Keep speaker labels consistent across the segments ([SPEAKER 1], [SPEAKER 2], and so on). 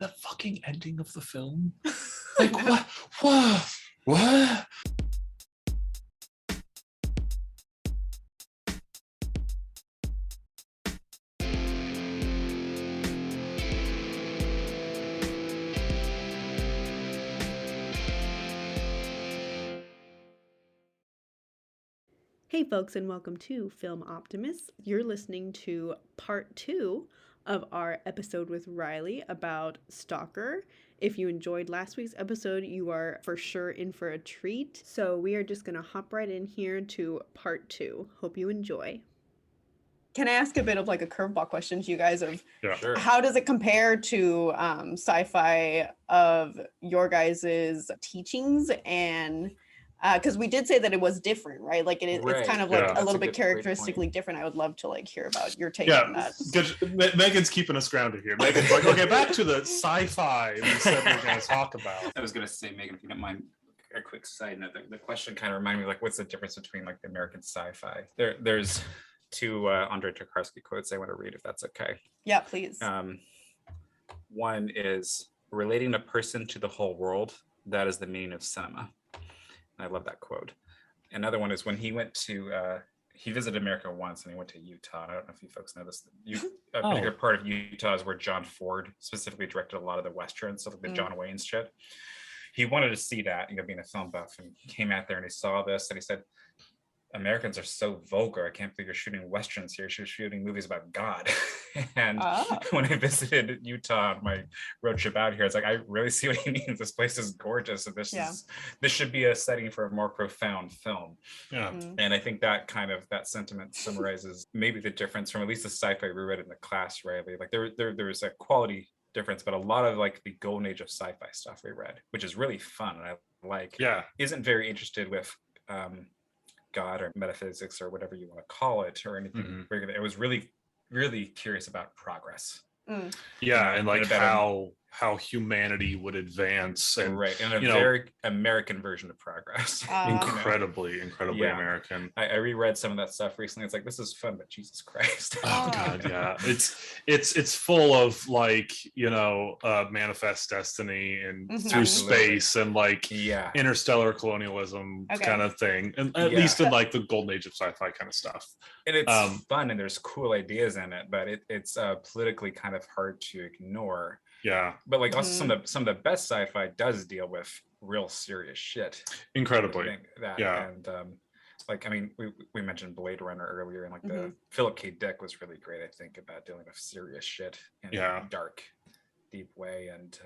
[SPEAKER 1] that fucking ending of the film? Like, what?
[SPEAKER 2] Hey folks, and welcome to Film Optimists. You're listening to part 2 of our episode with Riley about Stalker. If you enjoyed last week's episode, you are for sure in for a treat. So we are just going to hop right in here to part 2. Hope you enjoy. Can I ask a bit of like a curveball question to you guys of
[SPEAKER 3] Sure.
[SPEAKER 2] how does it compare to Sci-Fi of your guys' teachings? And because we did say that it was different, right? Like it's kind of like a little bit characteristically different. I would love to like hear about your take on that.
[SPEAKER 1] Good. Megan's keeping us grounded here. Megan's like, okay, back to the sci-fi we said we were going to talk about.
[SPEAKER 3] I was going to say, Megan, if you don't mind, a quick side note. The question kind of reminded me, like, what's the difference between like the American sci-fi? There's two Andrei Tarkovsky quotes I want to read, if that's okay.
[SPEAKER 2] Yeah, please.
[SPEAKER 3] One is, relating a person to the whole world, that is the meaning of cinema. And I love that quote. Another one is when he went to, he visited America once and he went to Utah. I don't know if you folks know this. A particular part of Utah is where John Ford specifically directed a lot of the Westerns, stuff like the John Wayne shit. He wanted to see that, being a film buff, and he came out there and he saw this and he said, Americans are so vulgar. I can't believe you're shooting Westerns here. You're shooting movies about God. And when I visited Utah on my road trip out here, it's like, I really see what he means. This place is gorgeous. And this should be a setting for a more profound film.
[SPEAKER 1] Yeah.
[SPEAKER 3] And I think that sentiment summarizes maybe the difference from at least the sci-fi we read in the class, right? Like there was a quality difference, but a lot of like the golden age of sci-fi stuff we read, which is really fun. And I like, isn't very interested with, God or metaphysics or whatever you want to call it or anything. It was really, really curious about progress.
[SPEAKER 1] And like how humanity would advance, and
[SPEAKER 3] and very American version of progress.
[SPEAKER 1] Incredibly American.
[SPEAKER 3] I reread some of that stuff recently. It's like, this is fun, but Jesus Christ.
[SPEAKER 1] Oh God, yeah. It's full of like, manifest destiny and through space and like interstellar colonialism kind of thing. And at least in like the golden age of sci-fi kind of stuff.
[SPEAKER 3] And it's fun and there's cool ideas in it, but it's politically kind of hard to ignore.
[SPEAKER 1] Yeah,
[SPEAKER 3] but like also some of the best sci-fi does deal with real serious shit.
[SPEAKER 1] Incredibly,
[SPEAKER 3] and like, I mean, we mentioned Blade Runner earlier, and like the Philip K. Dick was really great, I think, about dealing with serious shit in a dark, deep way. And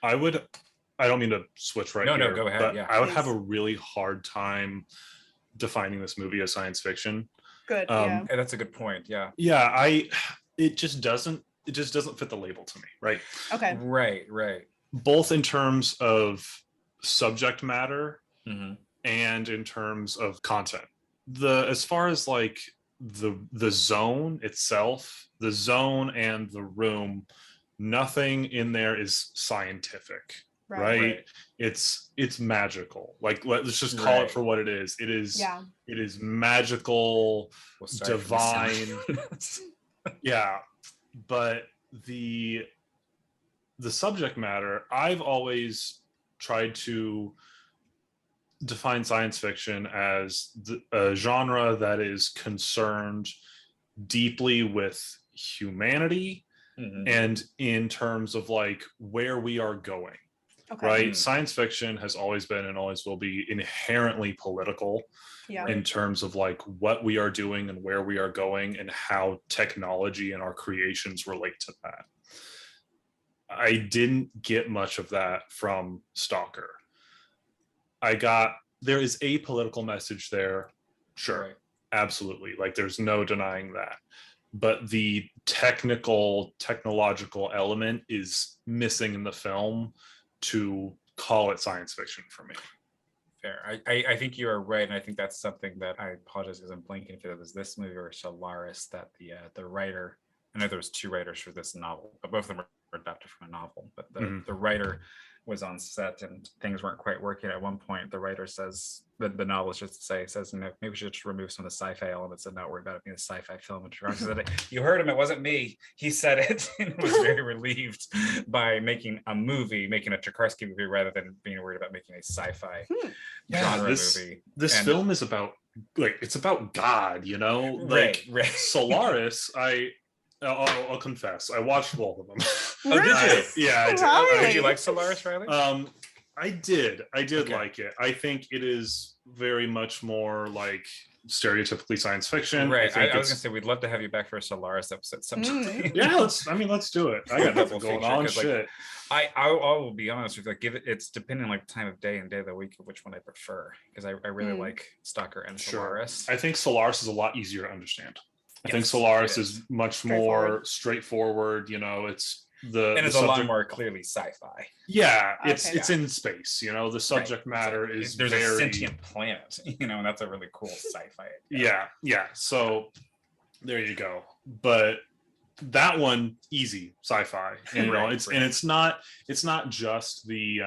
[SPEAKER 1] I don't mean to switch here.
[SPEAKER 3] No, go ahead.
[SPEAKER 1] But I would have a really hard time defining this movie as science fiction.
[SPEAKER 2] Good.
[SPEAKER 3] And that's a good point.
[SPEAKER 1] It just doesn't fit the label to me, right?
[SPEAKER 2] Okay.
[SPEAKER 3] Right.
[SPEAKER 1] Both in terms of subject matter and in terms of content. As far as like the zone itself, the zone and the room, nothing in there is scientific, right? It's magical. Like, let's just call it for what it is. It is magical, divine. But the subject matter, I've always tried to define science fiction as a genre that is concerned deeply with humanity and in terms of like where we are going. Right? Science fiction has always been and always will be inherently political in terms of like what we are doing and where we are going and how technology and our creations relate to that. I didn't get much of that from Stalker. There is a political message there. Sure. Absolutely. Like, there's no denying that. But the technological element is missing in the film to call it science fiction for me.
[SPEAKER 3] Fair. I think you are right, and I think that's something that, I apologize because I'm blanking if it was this movie or Solaris, that the writer, I know there was two writers for this novel, but both of them were adapted from a novel, but the writer was on set and things weren't quite working. At one point, the writer says, the novelist just says, maybe we should just remove some of the sci-fi elements and not worry about it being a sci-fi film. And Tarkovsky said, you heard him, it wasn't me. He said it, and was very relieved by making a Tarkovsky movie rather than being worried about making a sci-fi genre movie.
[SPEAKER 1] This film is about, like, it's about God, you know? Like,
[SPEAKER 3] right.
[SPEAKER 1] Solaris, I'll confess, I watched both of them.
[SPEAKER 3] Oh, did you?
[SPEAKER 1] Yeah, I did.
[SPEAKER 2] Riley.
[SPEAKER 3] Did you like Solaris, Riley?
[SPEAKER 1] I did
[SPEAKER 3] Okay.
[SPEAKER 1] like it. I think it is very much more like stereotypically science fiction.
[SPEAKER 3] Right. I was
[SPEAKER 1] it's-
[SPEAKER 3] gonna say we'd love to have you back for a Solaris episode sometime.
[SPEAKER 1] Yeah, let's do it. I got nothing going on. Shit.
[SPEAKER 3] I will be honest with you, like it's depending on like time of day and day of the week of which one I prefer, because I really like Stalker and Solaris.
[SPEAKER 1] I think Solaris is a lot easier to understand. I think
[SPEAKER 3] Yes,
[SPEAKER 1] Solaris
[SPEAKER 3] it
[SPEAKER 1] is much more straightforward. You know, it's it's
[SPEAKER 3] a lot more clearly sci-fi.
[SPEAKER 1] Yeah, it's
[SPEAKER 2] Okay.
[SPEAKER 1] it's in space. You know, the subject matter is
[SPEAKER 3] there's
[SPEAKER 1] very
[SPEAKER 3] a sentient planet, you know, and that's a really cool sci-fi idea.
[SPEAKER 1] Yeah. So there you go. But that one, easy sci-fi. And, you know, it's not just the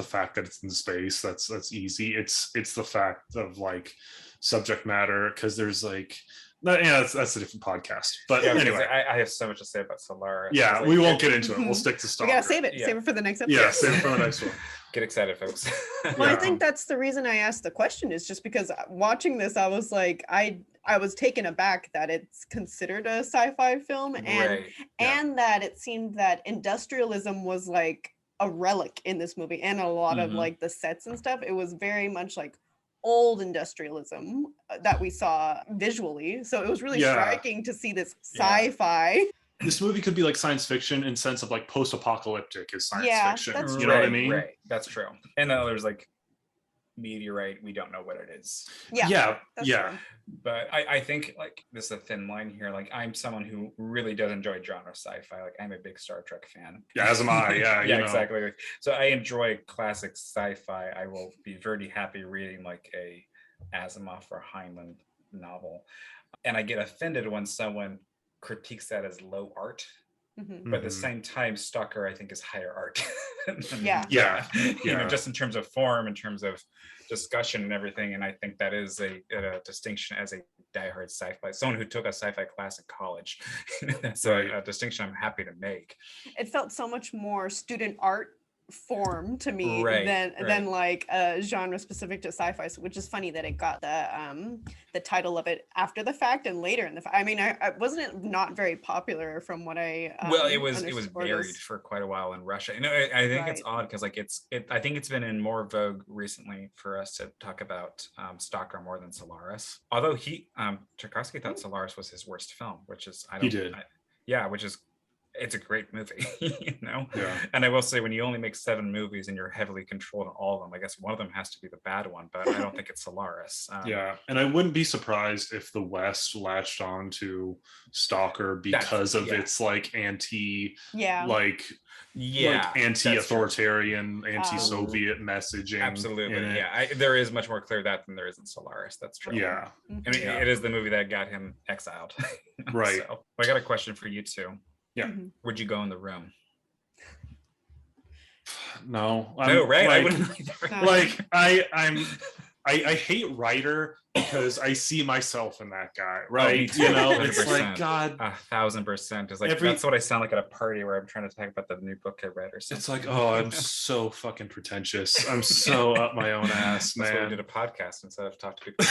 [SPEAKER 1] fact that it's in space. That's easy. It's the fact of like subject matter, because there's like. That's a different podcast. But anyway,
[SPEAKER 3] I have so much to say about Solaris.
[SPEAKER 1] Yeah, we won't get into it. We'll stick to Stalker.
[SPEAKER 2] We gotta save it. Save it for the next episode.
[SPEAKER 1] Yeah, save it for the next one.
[SPEAKER 3] Get excited, folks.
[SPEAKER 2] Well, I think that's the reason I asked the question, is just because watching this, I was like, I was taken aback that it's considered a sci-fi film, and that it seemed that industrialism was like a relic in this movie, and a lot of like the sets and stuff. It was very much like old industrialism that we saw visually, so it was really striking to see this sci-fi.
[SPEAKER 1] This movie could be like science fiction in sense of like post-apocalyptic is science fiction.
[SPEAKER 2] That's
[SPEAKER 1] you know what I mean?
[SPEAKER 3] Right, that's true. And then there's like meteorite, we don't know what it is.
[SPEAKER 1] Yeah.
[SPEAKER 2] True.
[SPEAKER 3] But I think like this is a thin line here. Like I'm someone who really does enjoy genre sci-fi. Like I'm a big Star Trek fan.
[SPEAKER 1] Yeah, as am I. Yeah,
[SPEAKER 3] yeah, exactly. So I enjoy classic sci-fi. I will be very happy reading like a Asimov or Heinlein novel, and I get offended when someone critiques that as low art. But at the same time, Stalker, I think, is higher art. You know, just in terms of form, in terms of discussion and everything. And I think that is a distinction as a diehard sci-fi, someone who took a sci-fi class in college. That's a distinction I'm happy to make.
[SPEAKER 2] It felt so much more student art form to me than like a genre specific to sci-fi, which is funny that it got the title of it after the fact and later in the fact. I mean, I wasn't it not very popular from what I
[SPEAKER 3] it was buried for quite a while in Russia. You know, I think it's odd because like I think it's been in more vogue recently for us to talk about Stalker more than Solaris. Although Tarkovsky thought Solaris was his worst film, which is it's a great movie, you know?
[SPEAKER 1] Yeah.
[SPEAKER 3] And I will say, when you only make 7 movies and you're heavily controlled in all of them, I guess one of them has to be the bad one, but I don't think it's Solaris.
[SPEAKER 1] And I wouldn't be surprised if the West latched on to Stalker because of its like anti-authoritarian, anti-Soviet messaging.
[SPEAKER 3] Absolutely, there is much more clear that than there is in Solaris. That's true.
[SPEAKER 1] Yeah.
[SPEAKER 3] I mean, it is the movie that got him exiled.
[SPEAKER 1] Right.
[SPEAKER 3] So, I got a question for you two.
[SPEAKER 1] Yeah.
[SPEAKER 3] Would you go in the room?
[SPEAKER 1] No.
[SPEAKER 3] Right? I wouldn't either.
[SPEAKER 1] Like I hate Ryder because I see myself in that guy, right?
[SPEAKER 3] You know,
[SPEAKER 1] it's like, God,
[SPEAKER 3] 1,000%. It's like that's what I sound like at a party where I'm trying to talk about the new book I read or something.
[SPEAKER 1] It's like, oh, I'm so fucking pretentious. I'm so up my own ass, man.
[SPEAKER 3] That's why we did a podcast instead of talk to people.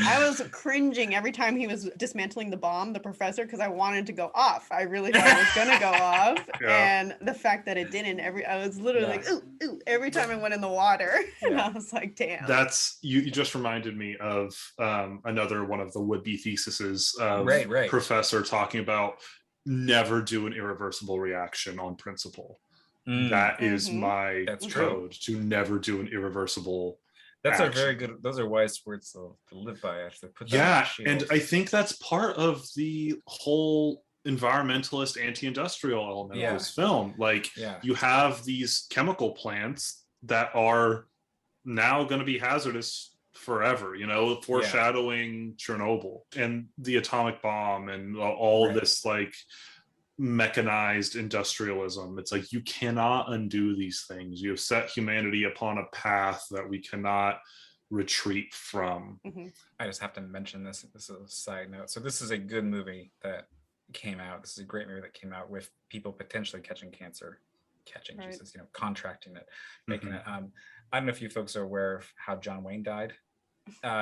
[SPEAKER 2] I was cringing every time he was dismantling the bomb, the professor, because I wanted to go off. I really thought it was gonna go off, and the fact that it didn't. I was literally like, ooh, every time I went in the water, and I was like, damn.
[SPEAKER 1] That's you just reminded me of another one of the would-be theses of professor talking about never do an irreversible reaction on principle. That is my code, to never do an irreversible action.
[SPEAKER 3] A very good, those are wise words to live by, actually. Put that
[SPEAKER 1] and I think that's part of the whole environmentalist anti-industrial element of this film. Like you have these chemical plants that are now going to be hazardous forever, you know, foreshadowing Chernobyl and the atomic bomb and all this like mechanized industrialism. It's like you cannot undo these things. You have set humanity upon a path that we cannot retreat from.
[SPEAKER 3] I just have to mention this. This is a side note. So this is a good movie that came out. This is a great movie that came out with people potentially catching cancer,
[SPEAKER 2] Right.
[SPEAKER 3] Jesus, contracting it, making it. I don't know if you folks are aware of how John Wayne died.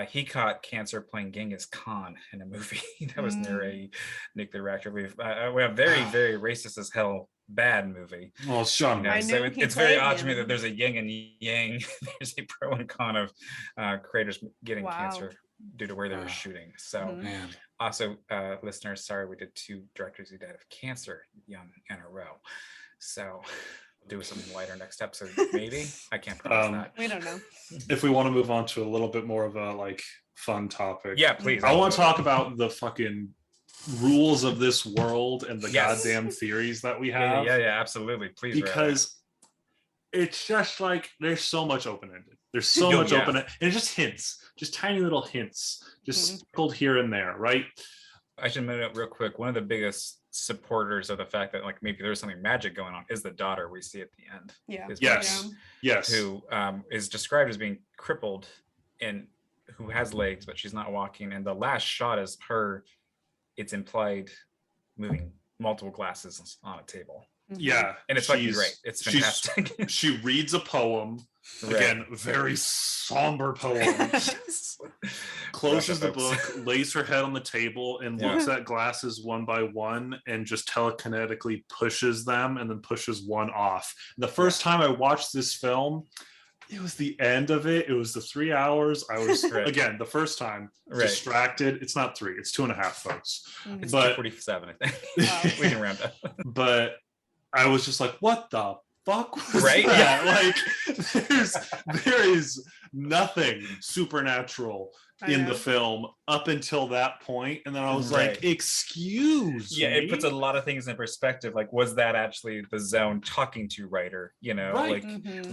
[SPEAKER 3] He caught cancer playing Genghis Khan in a movie that was near a nuclear reactor. We have very, very racist as hell bad movie.
[SPEAKER 1] Well, it's John.
[SPEAKER 3] So it's very odd to me that there's a yin and yang. There's a pro and con of creators getting cancer due to where they were shooting. So also, listeners, sorry we did 2 directors who died of cancer young in a row. So do something lighter next episode, maybe. I can't promise that.
[SPEAKER 2] We don't know.
[SPEAKER 1] If we want to move on to a little bit more of a like fun topic,
[SPEAKER 3] yeah, please.
[SPEAKER 1] I want to talk about the fucking rules of this world and the goddamn theories that we have.
[SPEAKER 3] Yeah, absolutely. Please,
[SPEAKER 1] because it's just like there's so much open-ended. There's so much open-ended, and it just hints, just tiny little hints, just sprinkled here and there, right?
[SPEAKER 3] I should mention it real quick. One of the biggest supporters of the fact that like maybe there's something magic going on is the daughter we see at the end.
[SPEAKER 1] Yes.
[SPEAKER 3] Who is described as being crippled and who has legs, but she's not walking. And the last shot is her, it's implied, moving multiple glasses on a table.
[SPEAKER 1] Yeah.
[SPEAKER 3] And it's fucking great. It's fantastic.
[SPEAKER 1] She reads a poem. Again, very somber poem. Closes the book, lays her head on the table, and looks at glasses one by one and just telekinetically pushes them and then pushes one off. The first time I watched this film, it was the end of it. It was the 3 hours. I was, again, the first time, distracted. It's not 3, it's 2.5, folks.
[SPEAKER 3] It's 2:47, I think. We can round up.
[SPEAKER 1] But I was just like, what the fuck was
[SPEAKER 3] that?
[SPEAKER 1] Yeah. Like there is nothing supernatural in the film up until that point, and then I was like, excuse me?
[SPEAKER 3] It puts a lot of things in perspective. Like, was that actually the zone talking to Ryder? Like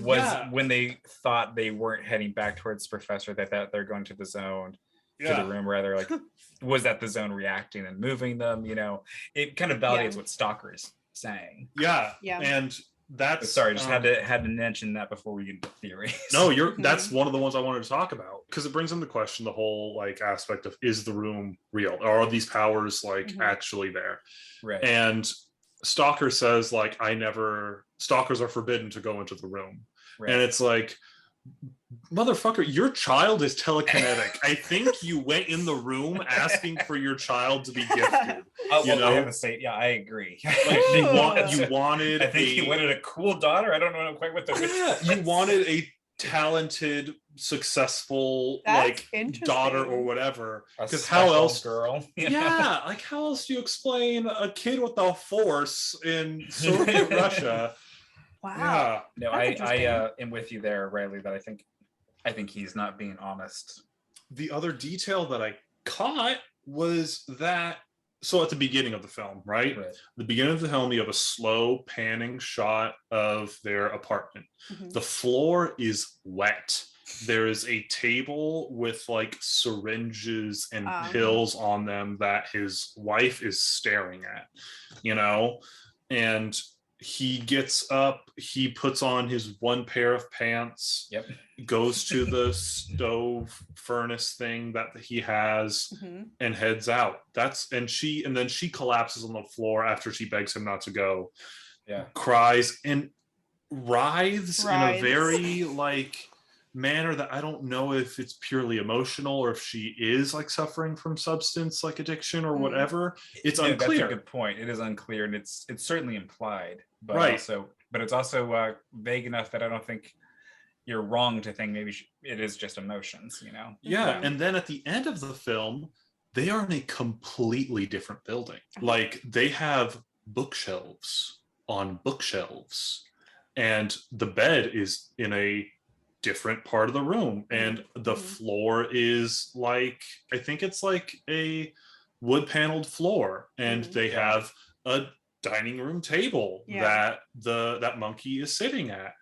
[SPEAKER 3] when they thought they weren't heading back towards Professor, they thought they're going to the zone, to the room rather, like was that the zone reacting and moving them? It kind of validates what Stalker is saying.
[SPEAKER 1] And that's
[SPEAKER 3] just had to mention that before we get into theories.
[SPEAKER 1] No, that's one of the ones I wanted to talk about, because it brings into question the whole like aspect of, is the room real, or are these powers like actually there? And Stalker says like, stalkers are forbidden to go into the room, and it's like, motherfucker, your child is telekinetic. I think you went in the room asking for your child to be gifted.
[SPEAKER 3] I have to say, I agree.
[SPEAKER 1] Like you wanted.
[SPEAKER 3] I think you wanted a cool daughter. I don't know quite what the.
[SPEAKER 1] You wanted a talented, successful daughter or whatever. Because how else,
[SPEAKER 3] girl?
[SPEAKER 1] Like how else do you explain a kid with the Force in Soviet Russia?
[SPEAKER 2] Wow.
[SPEAKER 3] No, I am with you there, Riley, that I think he's not being honest.
[SPEAKER 1] The other detail that I caught was that, so at the beginning of the film, right? The beginning of the film, you have a slow panning shot of their apartment. The floor is wet. There is a table with like syringes and pills on them that his wife is staring at, and he gets up, he puts on his one pair of pants, goes to the stove furnace thing that he has, and heads out. And then she collapses on the floor after she begs him not to go. Cries and writhes in a very like manner that I don't know if it's purely emotional or if she is like suffering from substance like addiction or whatever. It's unclear.
[SPEAKER 3] That's a good point. It is unclear, and it's certainly implied, but it's also vague enough that I don't think you're wrong to think maybe it is just emotions,
[SPEAKER 1] And then at the end of the film, they are in a completely different building. Like they have bookshelves on bookshelves, and the bed is in a different part of the room, and the floor is like, I think it's like a wood paneled floor, and they have a dining room table that that monkey is sitting at.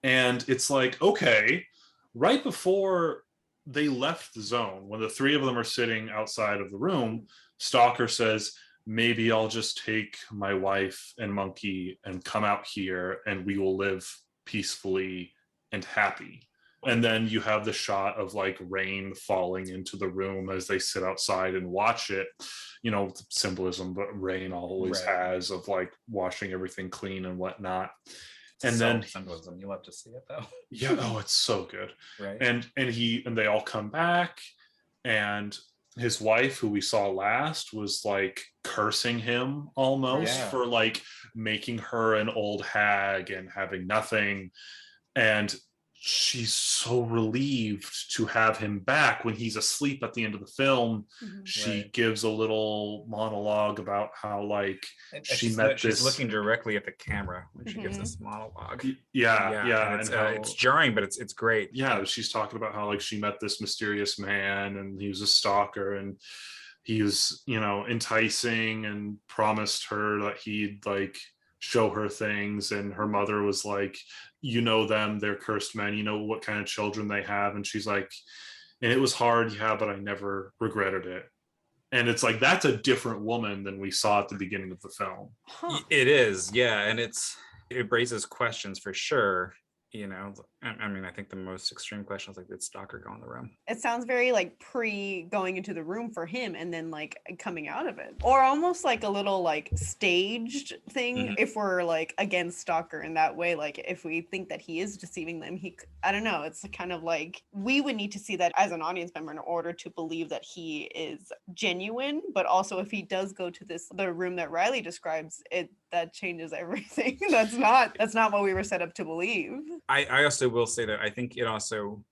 [SPEAKER 1] And it's like, okay, right before they left the zone, when the 3 of them are sitting outside of the room, Stalker says, maybe I'll just take my wife and monkey and come out here and we will live peacefully and happy. And then you have the shot of like rain falling into the room as they sit outside and watch it, you know, symbolism, but rain always has of like washing everything clean and whatnot. And then
[SPEAKER 3] symbolism, you love to see it though.
[SPEAKER 1] Yeah, oh, it's so good.
[SPEAKER 3] Right.
[SPEAKER 1] And they all come back, and his wife, who we saw last, was like cursing him almost for like making her an old hag and having nothing. And she's so relieved to have him back. When he's asleep at the end of the film, she gives a little monologue about how like she's
[SPEAKER 3] looking directly at the camera when she gives this monologue.
[SPEAKER 1] And
[SPEAKER 3] it's jarring, but it's great.
[SPEAKER 1] Yeah, she's talking about how like she met this mysterious man and he was a stalker, and he was, you know, enticing and promised her that he'd like show her things. And her mother was like, you know them, they're cursed men, you know what kind of children they have. And she's like, and it was hard, yeah, but I never regretted it. And it's like, that's a different woman than we saw at the beginning of the film.
[SPEAKER 3] It is, yeah. And it raises questions for sure. You know, I mean, I think the most extreme question is like, did Stalker go in the room?
[SPEAKER 2] It sounds very like pre going into the room for him and then like coming out of it, or almost like a little like staged thing. If we're like against Stalker in that way, like if we think that he is deceiving them, I don't know, it's kind of like we would need to see that as an audience member in order to believe that he is genuine. But also if he does go to the room that Riley describes, that changes everything. That's not what we were set up to believe.
[SPEAKER 3] I also will say that I think it also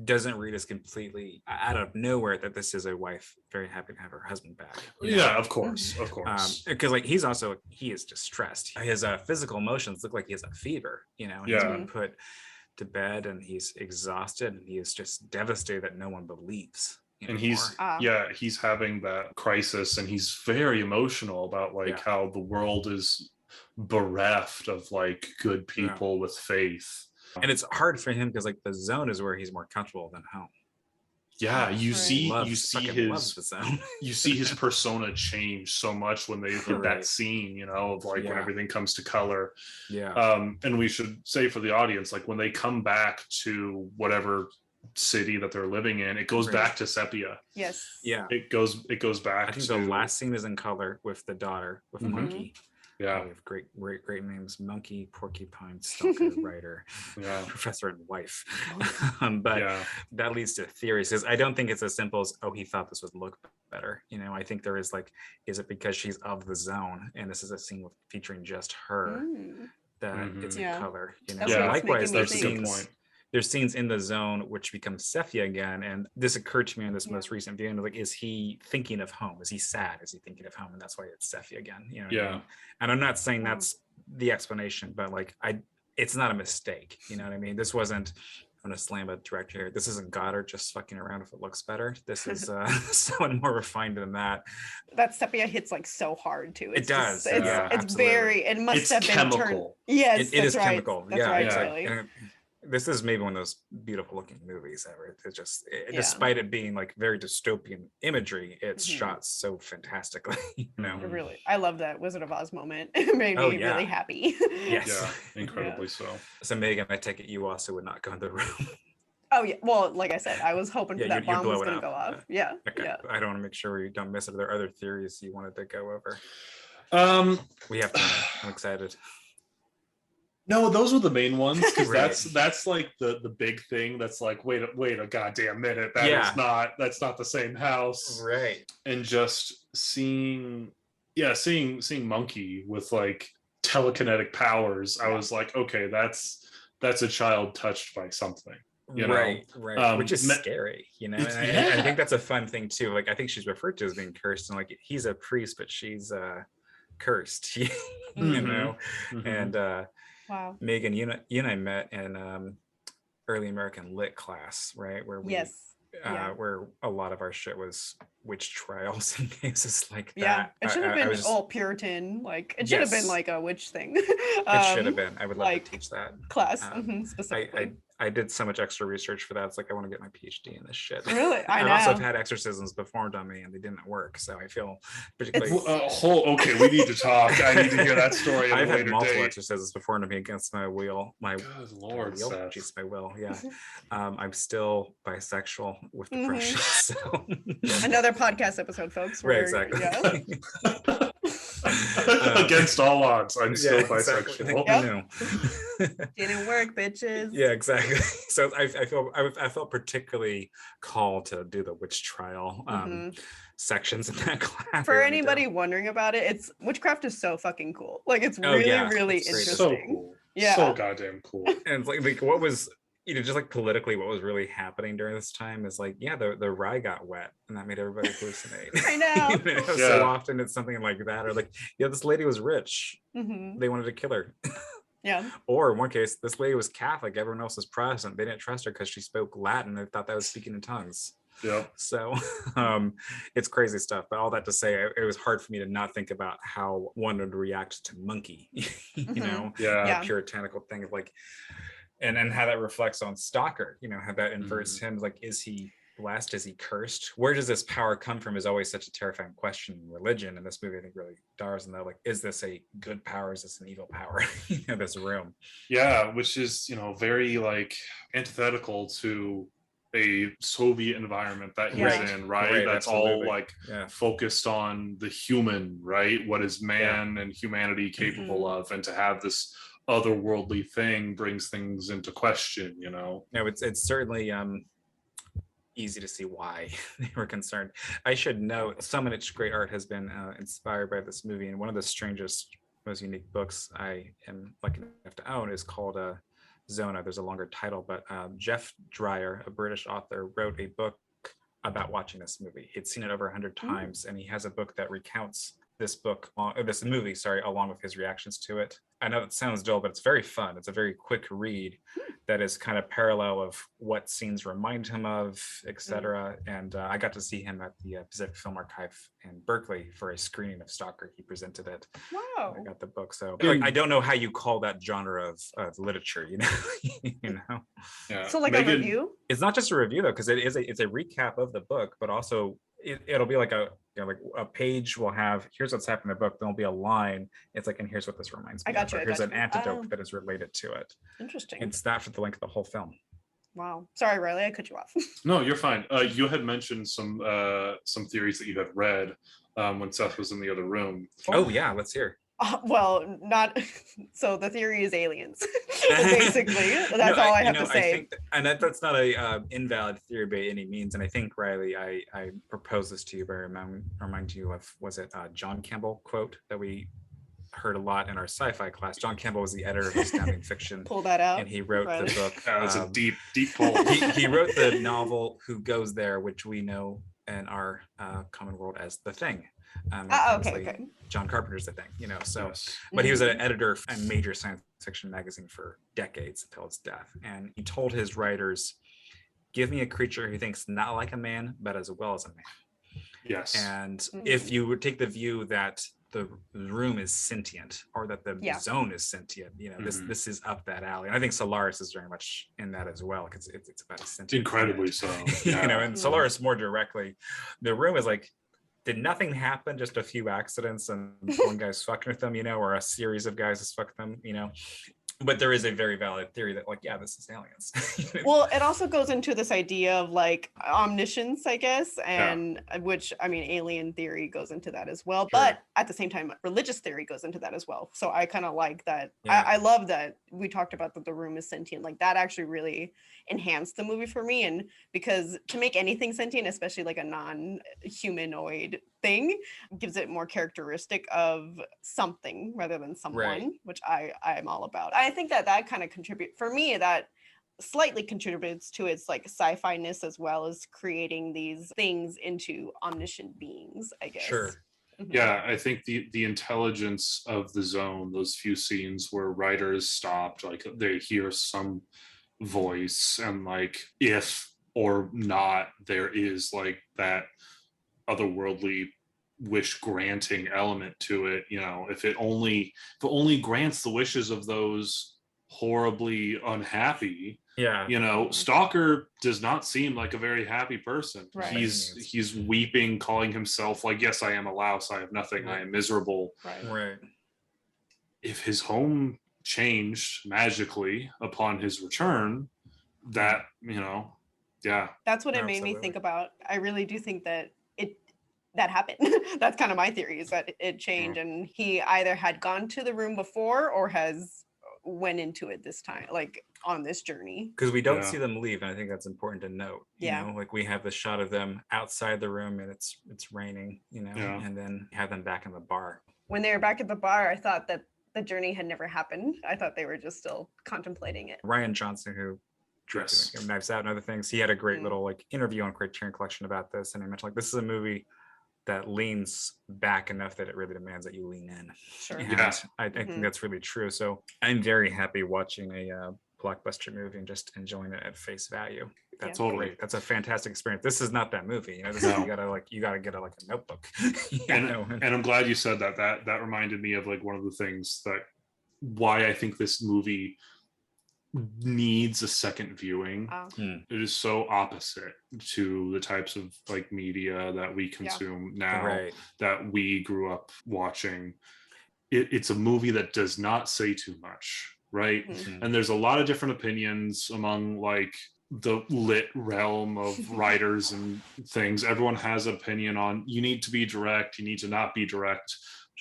[SPEAKER 3] doesn't read as completely out of nowhere that this is a wife very happy to have her husband back.
[SPEAKER 1] Yeah, of course.
[SPEAKER 3] Because like he is distressed. His physical emotions look like he has a fever, you know, and he's been put to bed and he's exhausted and he is just devastated that no one believes.
[SPEAKER 1] And he's having that crisis, and he's very emotional about like how the world is bereft of like good people with faith.
[SPEAKER 3] And it's hard for him because like the zone is where he's more comfortable than home.
[SPEAKER 1] Yeah, you see his persona change so much when they hit that scene, you know, of like when everything comes to color. And we should say for the audience, like when they come back to whatever city that they're living in, it goes back to sepia. It goes back.
[SPEAKER 3] I think the last scene is in color with the daughter with Monkey. We have great names: Monkey, Porcupine, Stalker, Writer, Professor, and Wife. But that leads to theories, because I don't think it's as simple as, oh, he thought this would look better. You know, I think there is like, is it because she's of the zone and this is a scene featuring just her that it's in color? You know, likewise, there's scenes in the zone which become sepia again, and this occurred to me in this most recent viewing. Like, is he thinking of home? Is he sad? Is he thinking of home? And that's why it's sepia again. You know what I mean? And I'm not saying that's the explanation, but like it's not a mistake. You know what I mean? This wasn't, I'm gonna slam a director here, this isn't Goddard just fucking around if it looks better. This is someone more refined than that.
[SPEAKER 2] That sepia hits like so hard too.
[SPEAKER 3] It does.
[SPEAKER 2] It's very, it must have been
[SPEAKER 1] chemical.
[SPEAKER 2] Turned. Yes,
[SPEAKER 3] it is chemical.
[SPEAKER 2] That's right.
[SPEAKER 3] Like, this is maybe one of those beautiful looking movies ever. It's just, despite it being like very dystopian imagery, it's shot so fantastically. You know,
[SPEAKER 2] I love that Wizard of Oz moment. It made me really happy.
[SPEAKER 3] Yes,
[SPEAKER 1] incredibly so.
[SPEAKER 3] So Megan, I take it you also would not go in the room.
[SPEAKER 2] Oh yeah, well, like I said, I was hoping that bomb was going to go off.
[SPEAKER 3] Okay. I don't want to make sure we don't miss it. Are there other theories you wanted to go over? We have to. I'm excited.
[SPEAKER 1] No, those were the main ones, because that's like the big thing. That's like, wait a goddamn minute, that's not the same house,
[SPEAKER 3] right?
[SPEAKER 1] And just seeing Monkey with like telekinetic powers, I was like, okay, that's a child touched by something, you know?
[SPEAKER 3] Right. Which is scary, you know. And I think that's a fun thing too. Like, I think she's referred to as being cursed, and like he's a priest, but she's cursed, you know, and.
[SPEAKER 2] Wow.
[SPEAKER 3] Megan, you and I met in early American lit class, right? Where we where a lot of our shit was witch trials and cases like that.
[SPEAKER 2] It should have been all Puritan, like it should have been like a witch thing. It
[SPEAKER 3] should have been. I would love to teach that
[SPEAKER 2] class specifically.
[SPEAKER 3] I did so much extra research for that. It's like I want to get my PhD in this shit.
[SPEAKER 2] Really? I
[SPEAKER 3] And also
[SPEAKER 2] know.
[SPEAKER 3] I've had exorcisms performed on me and they didn't work. So I feel particularly
[SPEAKER 1] Okay, we need to talk. I need to hear that story at a
[SPEAKER 3] I've had
[SPEAKER 1] later
[SPEAKER 3] multiple
[SPEAKER 1] date.
[SPEAKER 3] exorcisms performed on me against my will.
[SPEAKER 1] Good Lord,
[SPEAKER 3] will?
[SPEAKER 1] Seth.
[SPEAKER 3] Jeez, my will. Yeah. I'm still bisexual with depression. So
[SPEAKER 2] Another podcast episode, folks.
[SPEAKER 3] Right, exactly.
[SPEAKER 2] Yeah.
[SPEAKER 1] Against all odds, I'm still bisexual.
[SPEAKER 3] Exactly.
[SPEAKER 2] Yep. Didn't work, bitches.
[SPEAKER 3] Yeah, exactly. So I felt particularly called to do the witch trial sections in that class.
[SPEAKER 2] For anybody wondering about it, it's witchcraft is so fucking cool. Like it's really interesting.
[SPEAKER 1] So cool.
[SPEAKER 2] Yeah.
[SPEAKER 1] So goddamn cool.
[SPEAKER 3] And it's like what was just like politically what was really happening during this time is like, yeah, the rye got wet and that made everybody hallucinate.
[SPEAKER 2] I know.
[SPEAKER 3] So often it's something like that, or like, yeah, this lady was rich. They wanted to kill her.
[SPEAKER 2] Yeah.
[SPEAKER 3] Or in one case, this lady was Catholic, everyone else was Protestant. They didn't trust her because she spoke Latin. They thought that was speaking in tongues.
[SPEAKER 1] Yeah.
[SPEAKER 3] So it's crazy stuff. But all that to say, it was hard for me to not think about how one would react to monkey, you know,
[SPEAKER 1] yeah.
[SPEAKER 3] puritanical thing of like, and how that reflects on Stalker, you know, how that inverts him. Like, is he blessed? Is he cursed? Where does this power come from is always such a terrifying question in religion. And this movie, I think, really stars in that. Like, is this a good power? Is this an evil power? You know, this room.
[SPEAKER 1] Yeah, which is, you know, very like antithetical to a Soviet environment that he's in, right? That's
[SPEAKER 3] absolutely.
[SPEAKER 1] all like focused on the human, right? What is man and humanity capable of? And to have this otherworldly thing brings things into question, you know?
[SPEAKER 3] No, it's certainly easy to see why they were concerned. I should note some of its great art has been inspired by this movie, and one of the strangest, most unique books I am lucky enough to own is called Zona. There's a longer title, but Jeff Dreyer, a British author, wrote a book about watching this movie. He'd seen it over 100 times, and he has a book that recounts this movie, along with his reactions to it. I know it sounds dull, but it's very fun. It's a very quick read that is kind of parallel of what scenes remind him of, etc. And I got to see him at the Pacific Film Archive in Berkeley for a screening of Stalker. He presented it.
[SPEAKER 2] Wow.
[SPEAKER 3] I got the book. So like, I don't know how you call that genre of literature, you know? You know?
[SPEAKER 1] Yeah.
[SPEAKER 2] So like a review?
[SPEAKER 3] It's not just a review though, because it's a recap of the book, but also it'll be like a page will have, here's what's happened in the book, there'll be a line, it's like, and here's what this reminds me of. Here's an antidote that is related to it.
[SPEAKER 2] Interesting.
[SPEAKER 3] It's that for the length of the whole film.
[SPEAKER 2] Wow. Sorry, Riley, I cut you off.
[SPEAKER 1] No, you're fine. You had mentioned some theories that you had read when Seth was in the other room.
[SPEAKER 3] Oh yeah, let's hear.
[SPEAKER 2] Well, not so the theory is aliens. Basically, that's all I have to say.
[SPEAKER 3] I think and that's not a invalid theory by any means. And I think, Riley, I proposed this to you, but I remind you of, was it John Campbell quote that we heard a lot in our sci-fi class. John Campbell was the editor of Astounding Fiction.
[SPEAKER 2] Pull that out.
[SPEAKER 3] And he wrote the book.
[SPEAKER 1] That's a deep pull.
[SPEAKER 3] He wrote the novel Who Goes There, which we know in our common world as The Thing.
[SPEAKER 2] Okay.
[SPEAKER 3] John Carpenter's The Thing, you know. So, but he was an editor of a major science fiction magazine for decades until his death, and he told his writers, "Give me a creature who thinks not like a man, but as well as a man."
[SPEAKER 1] Yes.
[SPEAKER 3] And if you would take the view that the room is sentient, or that the zone is sentient, you know, this is up that alley. And I think Solaris is very much in that as well, because it's about sentient.
[SPEAKER 1] Incredibly so.
[SPEAKER 3] You know, and Solaris more directly, the room is like, did nothing happen? Just a few accidents and one guy's fucking with them, you know, or a series of guys has fucked them, you know. But there is a very valid theory that, like, yeah, this is aliens.
[SPEAKER 2] Well, it also goes into this idea of like omniscience, I guess, and which, I mean, alien theory goes into that as well. Sure. But at the same time, religious theory goes into that as well. So I kind of like that. Yeah. I love that we talked about that the room is sentient. Like that actually really enhanced the movie for me. And because to make anything sentient, especially like a non-humanoid thing, gives it more characteristic of something rather than someone, which I'm all about. I think that kind of contribute for me, that slightly contributes to its like sci-fi-ness, as well as creating these things into omniscient beings, I guess.
[SPEAKER 3] Sure.
[SPEAKER 1] Yeah, I think the intelligence of the zone, those few scenes where writers stopped, like they hear some voice, and like if or not there is like that otherworldly wish granting element to it, you know, if it only grants the wishes of those horribly unhappy,
[SPEAKER 3] Yeah.
[SPEAKER 1] You know, Stalker does not seem like a very happy person.
[SPEAKER 2] Right.
[SPEAKER 1] He's weeping, calling himself like, yes, I am a louse, I have nothing, I am miserable.
[SPEAKER 3] Right.
[SPEAKER 1] If his home changed magically upon his return, that, you know, yeah.
[SPEAKER 2] That's what it made me think about. I really do think that that happened. That's kind of my theory, is that it changed, and he either had gone to the room before or has went into it this time, like on this journey.
[SPEAKER 3] Because we don't see them leave, and I think that's important to note. You
[SPEAKER 2] Yeah.
[SPEAKER 3] know, like we have the shot of them outside the room, and it's raining. You know, and then have them back in the bar.
[SPEAKER 2] When they were back at the bar, I thought that the journey had never happened. I thought they were just still contemplating it.
[SPEAKER 3] Rian Johnson, who Knives Out and other things, he had a great little like interview on Criterion Collection about this, and he mentioned like this is a movie that leans back enough that it really demands that you lean in.
[SPEAKER 2] Sure.
[SPEAKER 3] And I think that's really true. So I'm very happy watching a blockbuster movie and just enjoying it at face value. That's great. That's a fantastic experience. This is not that movie. You know, this is, you gotta get a notebook.
[SPEAKER 1] And I'm glad you said that. That reminded me of like one of the things that why I think this movie needs a second viewing. It is so opposite to the types of like media that we consume now, that we grew up watching. It's a movie that does not say too much, right? And there's a lot of different opinions among like the lit realm of writers and things. Everyone has an opinion on you need to be direct, you need to not be direct.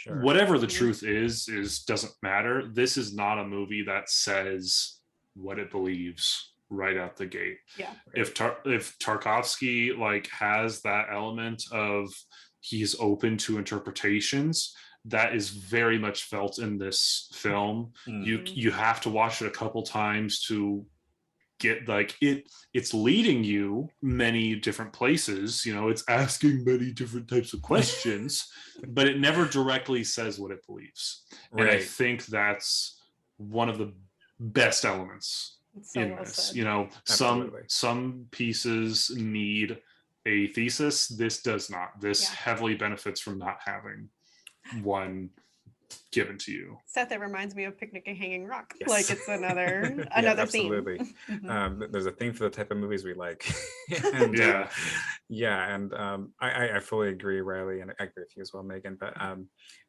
[SPEAKER 1] Whatever the truth is doesn't matter. This is not a movie that says what it believes right out the gate. If Tarkovsky like has that element of he's open to interpretations, that is very much felt in this film. You have to watch it a couple times to get like it's leading you many different places, you know, it's asking many different types of questions, but it never directly says what it believes. And I think that's one of the best elements in this. You know, some pieces need a thesis. This does not. This heavily benefits from not having one given to you.
[SPEAKER 2] Seth, it reminds me of Picnic at Hanging Rock. Like it's another
[SPEAKER 3] absolutely.
[SPEAKER 2] theme.
[SPEAKER 3] There's a theme for the type of movies we like. And, I fully agree, Riley, and I agree with you as well, Megan. But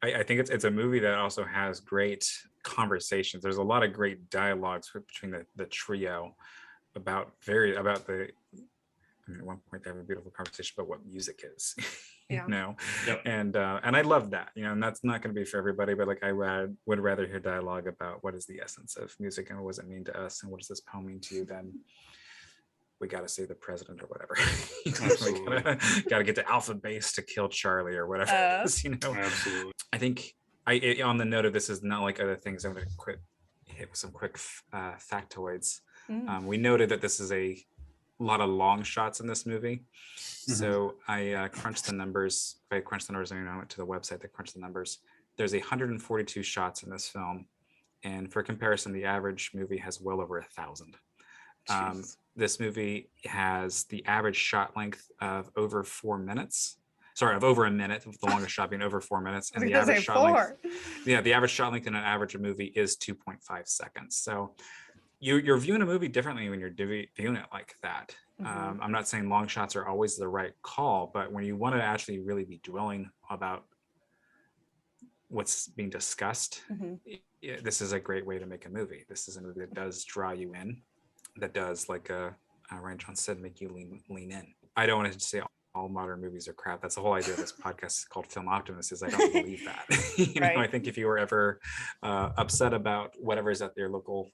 [SPEAKER 3] I think it's a movie that also has great conversations. There's a lot of great dialogues between the trio about the. I mean, at one point they have a beautiful conversation about what music is. You know, and I love that, you know, and that's not going to be for everybody, but like I would rather hear dialogue about what is the essence of music and what does it mean to us and what does this poem mean to you than we got to say the president or whatever. We got to get to Alpha Base to kill Charlie or whatever it is, you know.
[SPEAKER 1] Absolutely.
[SPEAKER 3] I think on the note of this is not like other things, I'm going to hit with some quick factoids. We noted that this is a lot of long shots in this movie. So I crunched the numbers. I went to the website that crunched the numbers. There's 142 shots in this film. And for comparison, the average movie has well over 1,000. This movie has the average shot length of over 4 minutes. Sorry, of over a minute, the longest shot being over 4 minutes. And the average shot length, the average shot length in an average movie is 2.5 seconds. So you're viewing a movie differently when you're viewing it like that. I'm not saying long shots are always the right call, but when you want to actually really be dwelling about what's being discussed, this is a great way to make a movie. This is a movie that does draw you in, that does, like Rian Johnson said, make you lean in. I don't want to say all modern movies are crap. That's the whole idea of this podcast called Film Optimist, is I don't believe that. You know, I think if you were ever upset about whatever is at your local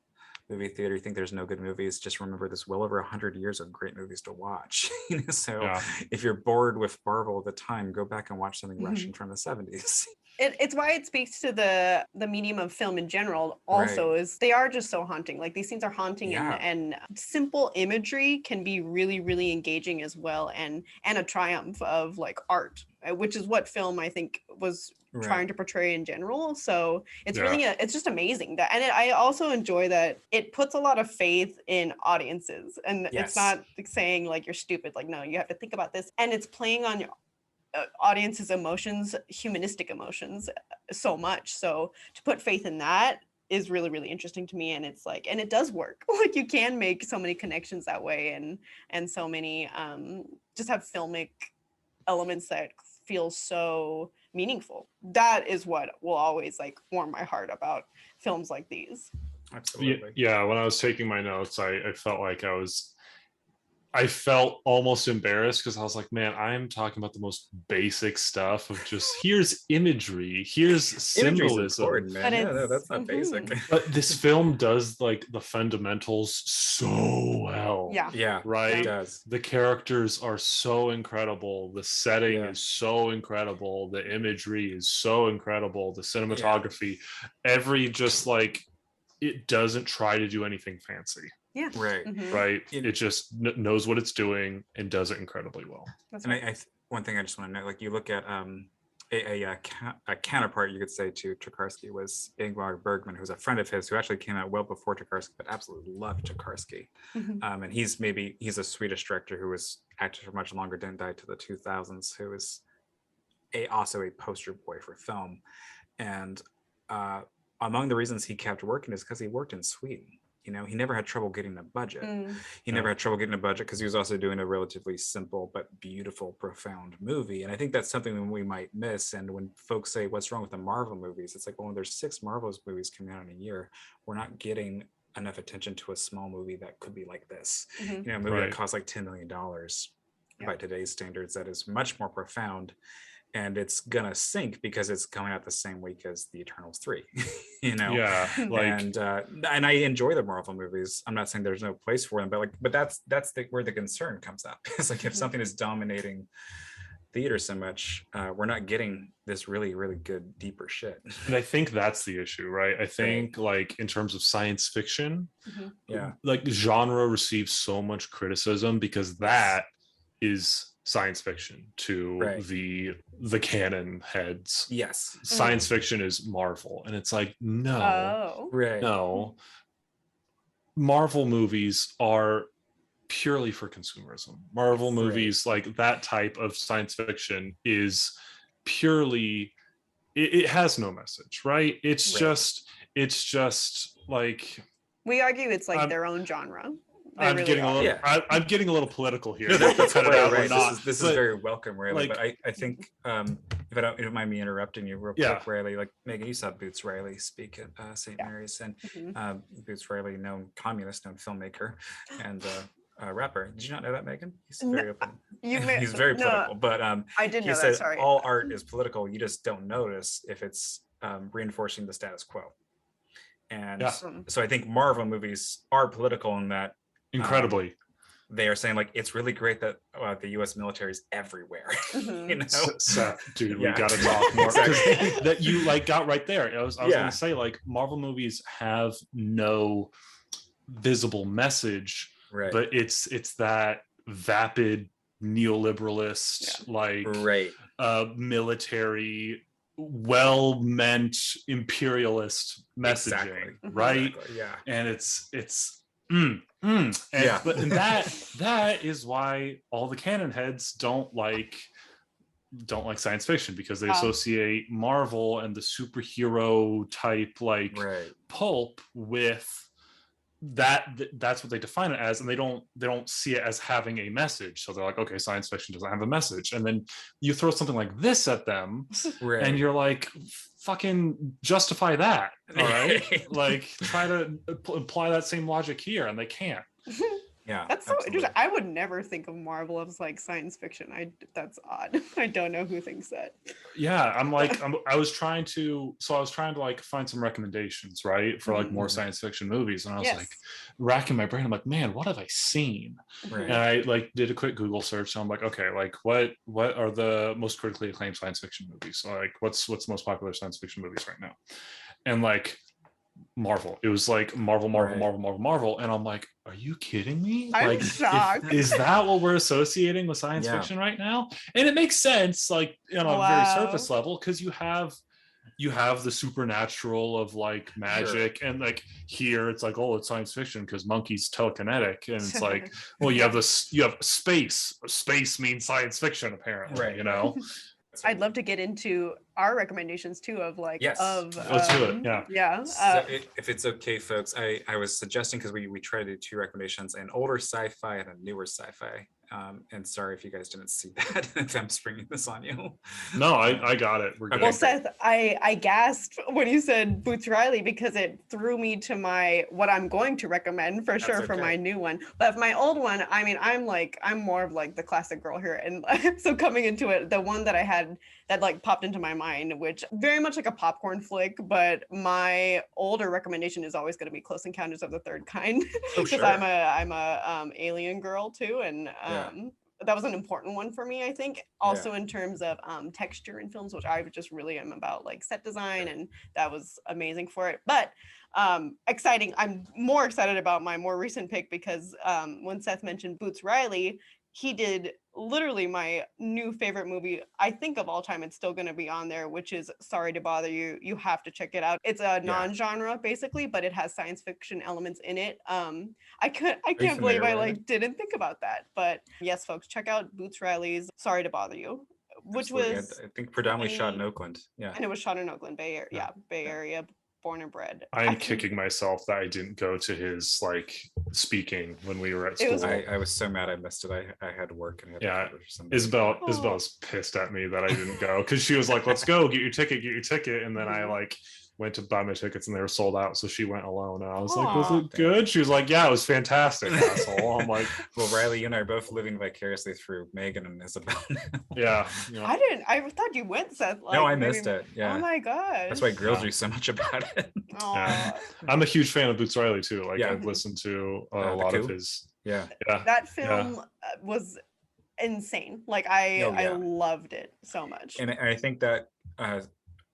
[SPEAKER 3] movie theater, you think there's no good movies, just remember there's well over 100 years of great movies to watch. So if you're bored with Marvel at the time, go back and watch something Russian from the 70s.
[SPEAKER 2] It's why it speaks to the medium of film in general also, is they are just so haunting. Like these scenes are haunting, and simple imagery can be really, really engaging as well, and a triumph of like art, which is what film I think was trying to portray in general. So it's really it's just amazing that, and I also enjoy that it puts a lot of faith in audiences, and it's not saying like you're stupid, like no, you have to think about this, and it's playing on your audience's emotions, humanistic emotions, so much. So to put faith in that is really, really interesting to me. And it's like, and it does work. Like you can make so many connections that way, and so many just have filmic elements that feel so meaningful. That is what will always like warm my heart about films like these.
[SPEAKER 3] Absolutely.
[SPEAKER 1] Yeah, when I was taking my notes, I felt like I felt almost embarrassed because I was like, man, I'm talking about the most basic stuff of just here's imagery, here's symbolism.
[SPEAKER 3] Important, man.
[SPEAKER 2] But
[SPEAKER 3] No, that's not basic.
[SPEAKER 1] But this film does like the fundamentals so well.
[SPEAKER 3] Yeah,
[SPEAKER 1] right.
[SPEAKER 3] it does.
[SPEAKER 1] The characters are so incredible. The setting
[SPEAKER 3] Yeah.
[SPEAKER 1] is so incredible. The imagery is so incredible. The cinematography, every just like it doesn't try to do anything fancy.
[SPEAKER 2] Yeah.
[SPEAKER 3] Right.
[SPEAKER 1] Right. It just knows what it's doing and does it incredibly well.
[SPEAKER 2] That's
[SPEAKER 3] And
[SPEAKER 2] right.
[SPEAKER 3] one thing I just want to note, like you look at a counterpart, you could say, to Tarkovsky was Ingmar Bergman, who's a friend of his who actually came out well before Tarkovsky, but absolutely loved Tarkovsky. And he's a Swedish director who was active for much longer, didn't die to the 2000s, who is also a poster boy for film. And among the reasons he kept working is because he worked in Sweden. You know, he never had trouble getting a budget. He never had trouble getting a budget because he was also doing a relatively simple but beautiful, profound movie. And I think that's something that we might miss. And when folks say, what's wrong with the Marvel movies? It's like, well, there's 6 Marvel movies coming out in a year. We're not getting enough attention to a small movie that could be like this. You know, a movie that costs like $10 million by today's standards, that is much more profound. And it's gonna sink because it's coming out the same week as the Eternals 3, you know. And I enjoy the Marvel movies. I'm not saying there's no place for them, but that's where the concern comes up. It's like if something is dominating theater so much, we're not getting this really, really good, deeper shit.
[SPEAKER 1] And I think that's the issue, right? I think like in terms of science fiction, like genre receives so much criticism because that is science fiction to the canon heads. Science fiction is Marvel, and it's like no. Marvel movies are purely for consumerism. Marvel movies, like that type of science fiction, is purely it has no message, right? It's just like
[SPEAKER 2] we argue it's like their own genre.
[SPEAKER 1] I'm getting a little political here.
[SPEAKER 3] No, that's cut it out, right? This is very welcome, Riley. Like, but I think if you don't mind me interrupting you real quick, Riley, like Megan, you saw Boots Riley speak at St. Mary's, and Boots Riley, known communist, known filmmaker, and rapper. Did you not know that, Megan? He's very open. He's very political, but
[SPEAKER 2] I did know
[SPEAKER 3] that.
[SPEAKER 2] Sorry.
[SPEAKER 3] All art is political. You just don't notice if it's reinforcing the status quo. And so I think Marvel movies are political in that.
[SPEAKER 1] Incredibly,
[SPEAKER 3] they are saying like it's really great that the U.S. military is everywhere. You know,
[SPEAKER 1] Seth, dude, we got to talk more. That you like got right there. I was gonna say like Marvel movies have no visible message, but it's that vapid neoliberalist military, well-meant imperialist messaging, right? And it's. And that is why all the canon heads don't like science fiction, because they associate Marvel and the superhero type pulp with that's what they define it as, and they don't see it as having a message. So they're like, okay, science fiction doesn't have a message, and then you throw something like this at them, and you're like, fucking justify that, all right? Like try to apply that same logic here, and they can't.
[SPEAKER 2] That's so interesting. I would never think of Marvel as like science fiction. That's odd. I don't know who thinks that.
[SPEAKER 1] I was trying to like find some recommendations, right, for like more science fiction movies, and I was like racking my brain. I'm like, man, what have I seen? And I like did a quick Google search, and I'm like, okay, like what are the most critically acclaimed science fiction movies? So like what's the most popular science fiction movies right now? And like Marvel. It was like Marvel, and I'm like, are you kidding me?
[SPEAKER 2] I'm
[SPEAKER 1] like,
[SPEAKER 2] shocked.
[SPEAKER 1] Is that what we're associating with science fiction right now? And it makes sense, like on a very surface level, because you have the supernatural of like magic, and like here it's like, oh, it's science fiction because monkeys telekinetic, and it's like, well, you have space. Space means science fiction, apparently, you know.
[SPEAKER 2] I'd love to get into our recommendations too of like
[SPEAKER 3] Yes.
[SPEAKER 2] of
[SPEAKER 1] Let's do it. Yeah.
[SPEAKER 3] So if it's okay, folks, I was suggesting, because we try to do 2 recommendations, an older sci-fi and a newer sci-fi. And sorry if you guys didn't see that, if I'm springing this on you.
[SPEAKER 1] No, I got it. We're good.
[SPEAKER 2] Well, Seth, I gasped when you said Boots Riley because it threw me to what I'm going to recommend for sure for my new one. But my old one, I mean, I'm more of like the classic girl here, and so coming into it, the one that I had that like popped into my mind, which very much like a popcorn flick, but my older recommendation is always going to be Close Encounters of the Third Kind, because I'm a alien girl too, and that was an important one for me, I think. Also in terms of texture in films, which I just really am about, like set design, and that was amazing for it. But exciting. I'm more excited about my more recent pick because when Seth mentioned Boots Riley, he did literally my new favorite movie, I think, of all time. It's still going to be on there, which is Sorry to Bother You. You have to check it out. It's a non-genre basically, but it has science fiction elements in it. I can't believe I didn't think about that. But yes, folks, check out Boots Riley's Sorry to Bother You, which was
[SPEAKER 3] I think predominantly shot in Oakland. Yeah.
[SPEAKER 2] And it was shot in Oakland, Bay Area. Bay Area. Born and bred.
[SPEAKER 1] I'm kicking myself that I didn't go to his like speaking when we were at school.
[SPEAKER 3] I was so mad I missed it. I had work and
[SPEAKER 1] Isabel's pissed at me that I didn't go because she was like, let's go, get your ticket, and then I like went to buy my tickets and they were sold out, so she went alone, and I was like, was it good? She was like, yeah, it was fantastic, asshole. I'm like,
[SPEAKER 3] well, Riley, you and I are both living vicarously through Megan and Isabel now.
[SPEAKER 1] Yeah.
[SPEAKER 2] I thought you went, Seth.
[SPEAKER 3] Like, no, I missed it. Yeah.
[SPEAKER 2] Oh my god.
[SPEAKER 3] That's why I grilled you so much about it.
[SPEAKER 1] I'm a huge fan of Boots Riley too. Like I've listened to a lot of his.
[SPEAKER 2] That film was insane. Like I loved it so much.
[SPEAKER 3] And I think that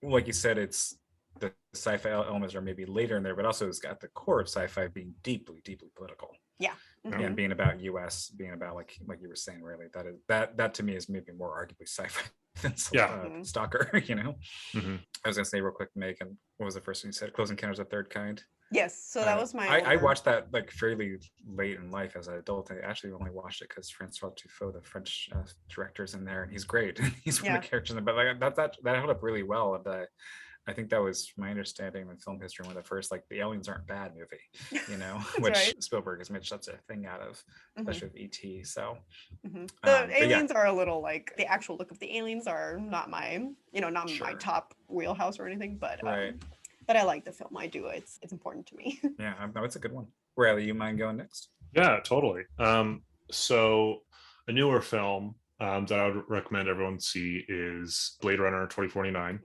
[SPEAKER 3] like you said, it's the sci-fi elements are maybe later in there, but also it's got the core of sci-fi being deeply political.
[SPEAKER 2] Yeah.
[SPEAKER 3] And being about US, being about like you were saying, really, that to me is maybe more arguably sci-fi than Stalker, you know. I was gonna say real quick, Megan, what was the first thing you said? Close Encounters of the Third Kind.
[SPEAKER 2] Yes, so that was my
[SPEAKER 3] I watched that like fairly late in life as an adult. I actually only watched it because Francois Truffaut, the French director's in there, and he's great. He's one of the characters, but like that held up really well. And I think that was my understanding in film history, one of the first, like, the aliens aren't bad movie, you know, which Spielberg has made such a thing out of, especially with E.T. So
[SPEAKER 2] the aliens are a little like, the actual look of the aliens are not my, my top wheelhouse or anything, but I like the film. I do. It's important to me.
[SPEAKER 3] Yeah, no, it's a good one. Riley, you mind going next?
[SPEAKER 1] Yeah, totally. So a newer film that I would recommend everyone see is Blade Runner 2049.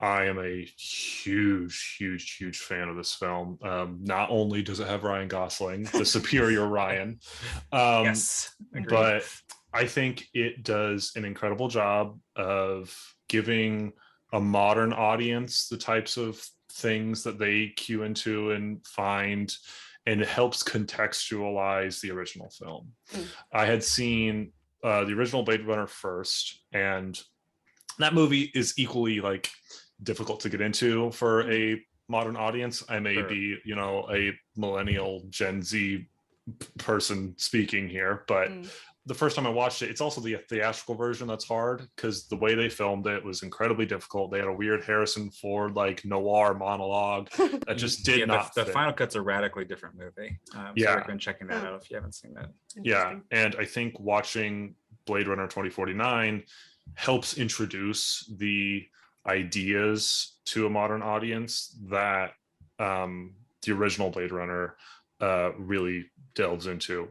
[SPEAKER 1] I am a huge fan of this film. Not only does it have Ryan Gosling, the superior Ryan,
[SPEAKER 3] yes,
[SPEAKER 1] but I think it does an incredible job of giving a modern audience the types of things that they cue into and find, and it helps contextualize the original film. I had seen the original Blade Runner first, and that movie is equally like difficult to get into for a modern audience. I may be, a millennial Gen Z person speaking here, but the first time I watched it, it's also the theatrical version that's hard because the way they filmed it was incredibly difficult. They had a weird Harrison Ford like noir monologue that just did not
[SPEAKER 3] the
[SPEAKER 1] fit.
[SPEAKER 3] Final Cut's a radically different movie. So I recommend checking that out if you haven't seen that.
[SPEAKER 1] Yeah, and I think watching Blade Runner 2049 helps introduce the ideas to a modern audience that the original Blade Runner really delves into.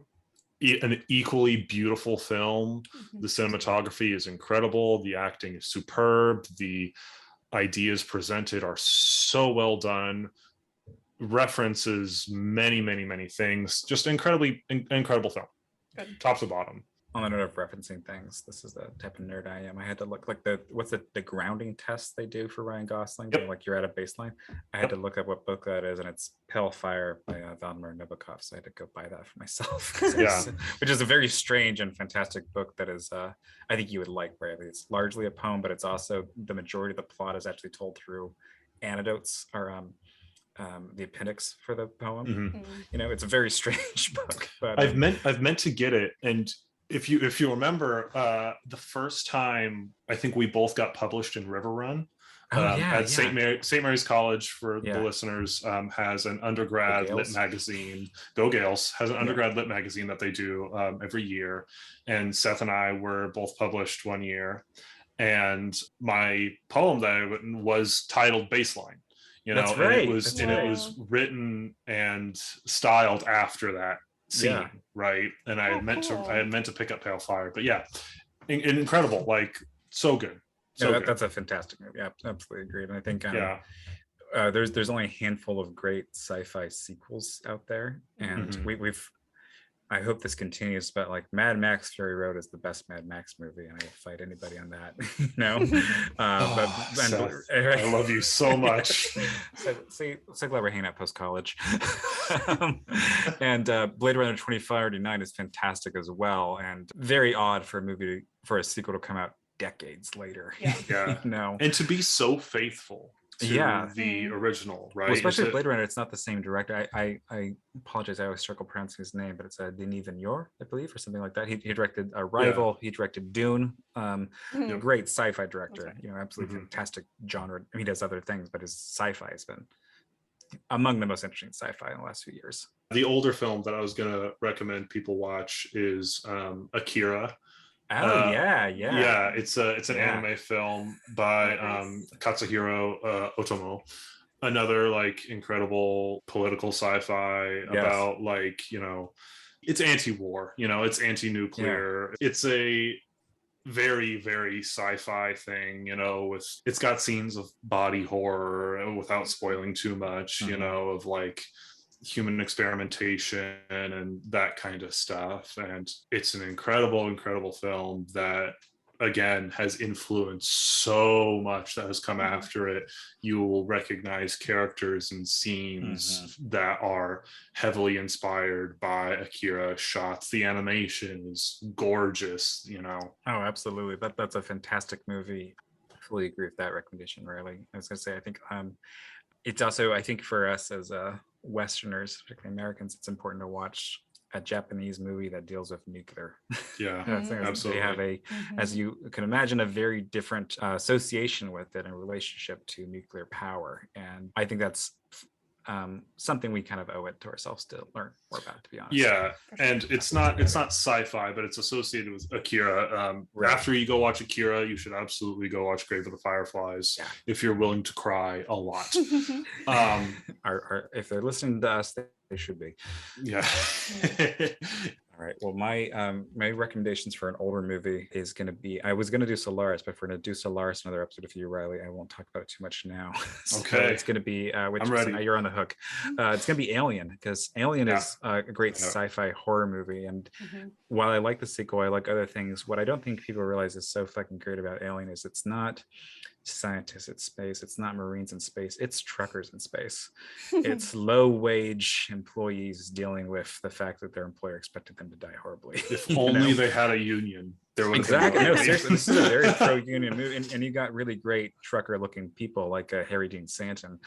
[SPEAKER 1] An equally beautiful film. The cinematography is incredible. The acting is superb. The ideas presented are so well done. References many things. Just incredible film. Good. Top to bottom.
[SPEAKER 3] On the note of referencing things, this is the type of nerd I am. I had to look like what's the grounding test they do for Ryan Gosling. Yep. Like you're at a baseline. I had to look up what book that is, and it's Pale Fire by Vladimir Nabokov. So I had to go buy that for myself. Which is a very strange and fantastic book that is, I think you would like, Bradley. It's largely a poem, but it's also the majority of the plot is actually told through anecdotes or the appendix for the poem. It's a very strange book. But
[SPEAKER 1] I've meant to get it, and if you remember, the first time I think we both got published in River Run, At St. Mary's College, for the listeners, has an undergrad lit magazine. Go Gales has an undergrad lit magazine that they do every year, and Seth and I were both published one year. And my poem that was titled Baseline,
[SPEAKER 3] That's
[SPEAKER 1] and
[SPEAKER 3] right.
[SPEAKER 1] it was written and styled after that scene, right? And I had meant to pick up Pale Fire, but incredible, like so good. So
[SPEAKER 3] that's a fantastic movie. Yeah, absolutely agreed. And I think there's only a handful of great sci-fi sequels out there, and we've. I hope this continues, but like Mad Max Fury Road is the best Mad Max movie, and I will fight anybody on that.
[SPEAKER 1] I love you so much.
[SPEAKER 3] So glad we're hanging out post college. And Blade Runner 2049 is fantastic as well, and very odd for a sequel to come out decades later.
[SPEAKER 1] And to be so faithful to the original, right?
[SPEAKER 3] Well, especially Blade Runner, it's not the same director. I apologize, I always struggle pronouncing his name, but it's Denis Villeneuve, I believe, or something like that. He directed Arrival, he directed Dune. Great sci-fi director, absolutely fantastic genre. I mean, he does other things, but his sci-fi has been among the most interesting sci-fi in the last few years.
[SPEAKER 1] The older film that I was going to recommend people watch is Akira. It's an anime film by Katsuhiro Otomo, another like incredible political sci-fi about it's anti-war, it's anti-nuclear. It's a very, very sci-fi thing, it's got scenes of body horror without spoiling too much, of like human experimentation and that kind of stuff. And it's an incredible film that again has influenced so much that has come after it. You will recognize characters and scenes that are heavily inspired by Akira shots. The animation is gorgeous, Oh,
[SPEAKER 3] absolutely. That's a fantastic movie. I fully agree with that recommendation, Riley. I was gonna say, I think it's also, I think for us as Westerners, particularly Americans, it's important to watch a Japanese movie that deals with nuclear.
[SPEAKER 1] Absolutely.
[SPEAKER 3] They have as you can imagine, a very different association with it and relationship to nuclear power. And I think that's something we kind of owe it to ourselves to learn more about, to be honest.
[SPEAKER 1] And it's not sci-fi, but it's associated with Akira. After you go watch Akira, you should absolutely go watch Grave of the Fireflies if you're willing to cry a lot.
[SPEAKER 3] If they're listening to us, they should be. All right. Well, my recommendations for an older movie is going to be, I was going to do Solaris, but if we're going to do Solaris another episode with you, Riley, I won't talk about it too much now. It's going to be,
[SPEAKER 1] I'm ready.
[SPEAKER 3] You're on the hook. It's going to be Alien, because Alien is a great sci-fi horror movie. And while I like the sequel, I like other things. What I don't think people realize is so fucking great about Alien is it's not scientists in space, it's not Marines in space, it's truckers in space. It's low wage employees dealing with the fact that their employer expected them to die horribly.
[SPEAKER 1] If only they had a union.
[SPEAKER 3] Exactly. No, seriously, this is a very pro-union movie, and you got really great trucker-looking people like Harry Dean Stanton.